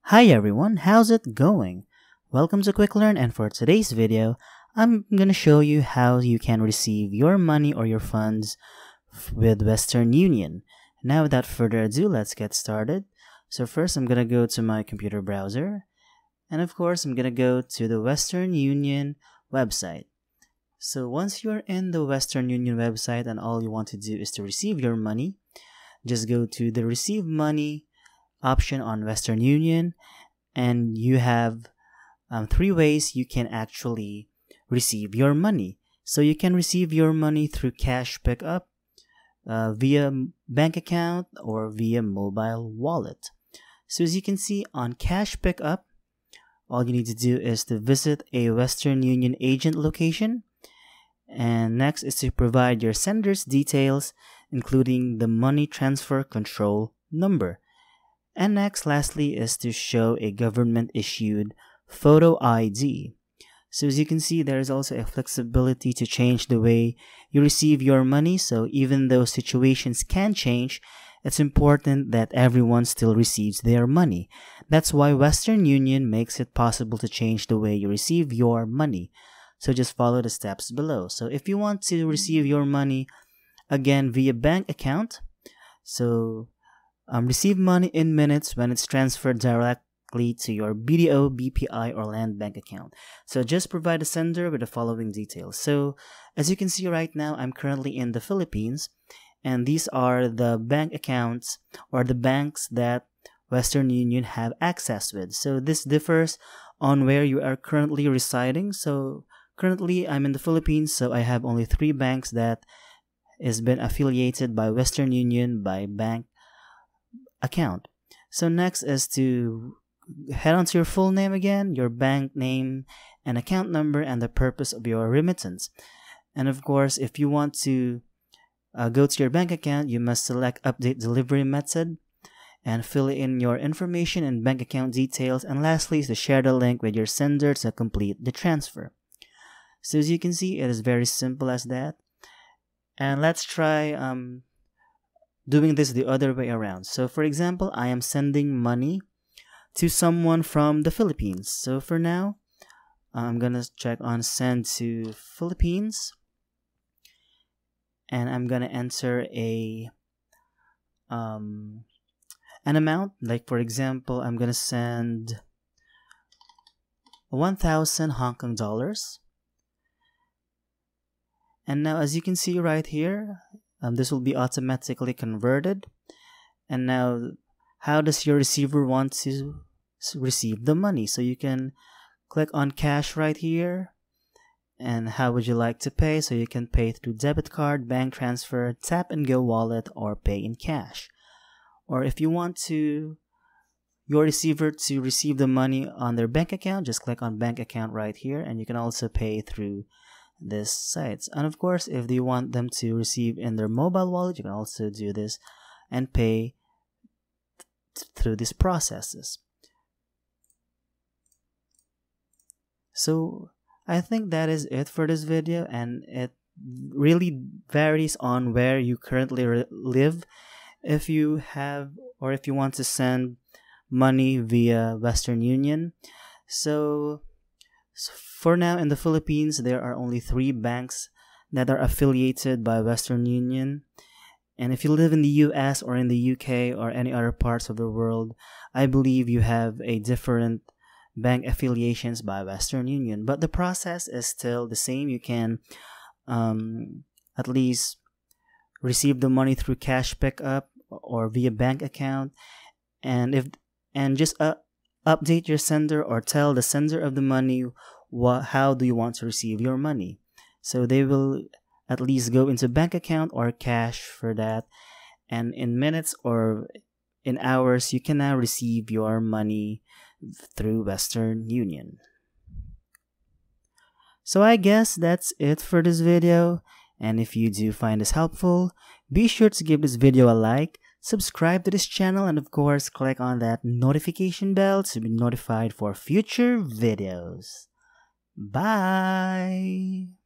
Hi everyone, how's it going? Welcome to Quick Learn, and for today's video, I'm gonna show you how you can receive your money or your funds with Western Union. Now without further ado, let's get started. So first I'm gonna go to my computer browser, and of course I'm gonna go to the Western Union website. So once you're in the Western Union website and all you want to do is to receive your money, just go to the Receive Money option on Western Union, and you have three ways you can actually receive your money. So you can receive your money through cash pickup, via bank account, or via mobile wallet. So as you can see on cash pickup, all you need to do is to visit a Western Union agent location, and next is to provide your sender's details, including the money transfer control number. And next, lastly, is to show a government-issued photo ID. So as you can see, there is also a flexibility to change the way you receive your money. So even though situations can change, it's important that everyone still receives their money. That's why Western Union makes it possible to change the way you receive your money. So just follow the steps below. So if you want to receive your money, again, via bank account, so receive money in minutes when it's transferred directly to your BDO, BPI, or Land Bank account. So just provide the sender with the following details. So as you can see right now, I'm currently in the Philippines, and these are the bank accounts or the banks that Western Union have access with. So this differs on where you are currently residing. So currently I'm in the Philippines, so I have only 3 banks that has been affiliated by Western Union by bank account. So next is to head on to your full name again, your bank name and account number, and the purpose of your remittance. And of course, if you want to go to your bank account, you must select update delivery method and fill in your information and bank account details. And lastly is to share the link with your sender to complete the transfer. So as you can see, it is very simple as that. And let's try doing this the other way around. So for example, I am sending money to someone from the Philippines. So for now, I'm gonna check on send to Philippines, and I'm gonna enter an amount. Like for example, I'm gonna send 1,000 Hong Kong dollars. And now as you can see right here, this will be automatically converted. And now, how does your receiver want to receive the money? So you can click on cash right here. And how would you like to pay? So you can pay through debit card, bank transfer, tap and go wallet, or pay in cash. Or if you want your receiver to receive the money on their bank account, just click on bank account right here. And you can also pay through this sites. And of course, if you want them to receive in their mobile wallet, you can also do this and pay through these processes. So I think that is it for this video, and it really varies on where you currently live. If you have, or if you want to send money via Western Union. So for now, in the Philippines, there are only 3 banks that are affiliated by Western Union. And if you live in the US or in the UK or any other parts of the world, I believe you have a different bank affiliations by Western Union. But the process is still the same. You can at least receive the money through cash pickup or via bank account. And just update your sender or tell the sender of the money how do you want to receive your money. So they will at least go into bank account or cash for that, and in minutes or in hours you can now receive your money through Western Union. So I guess that's it for this video, and if you do find this helpful, be sure to give this video a like, subscribe to this channel, and of course click on that notification bell to be notified for future videos. Bye!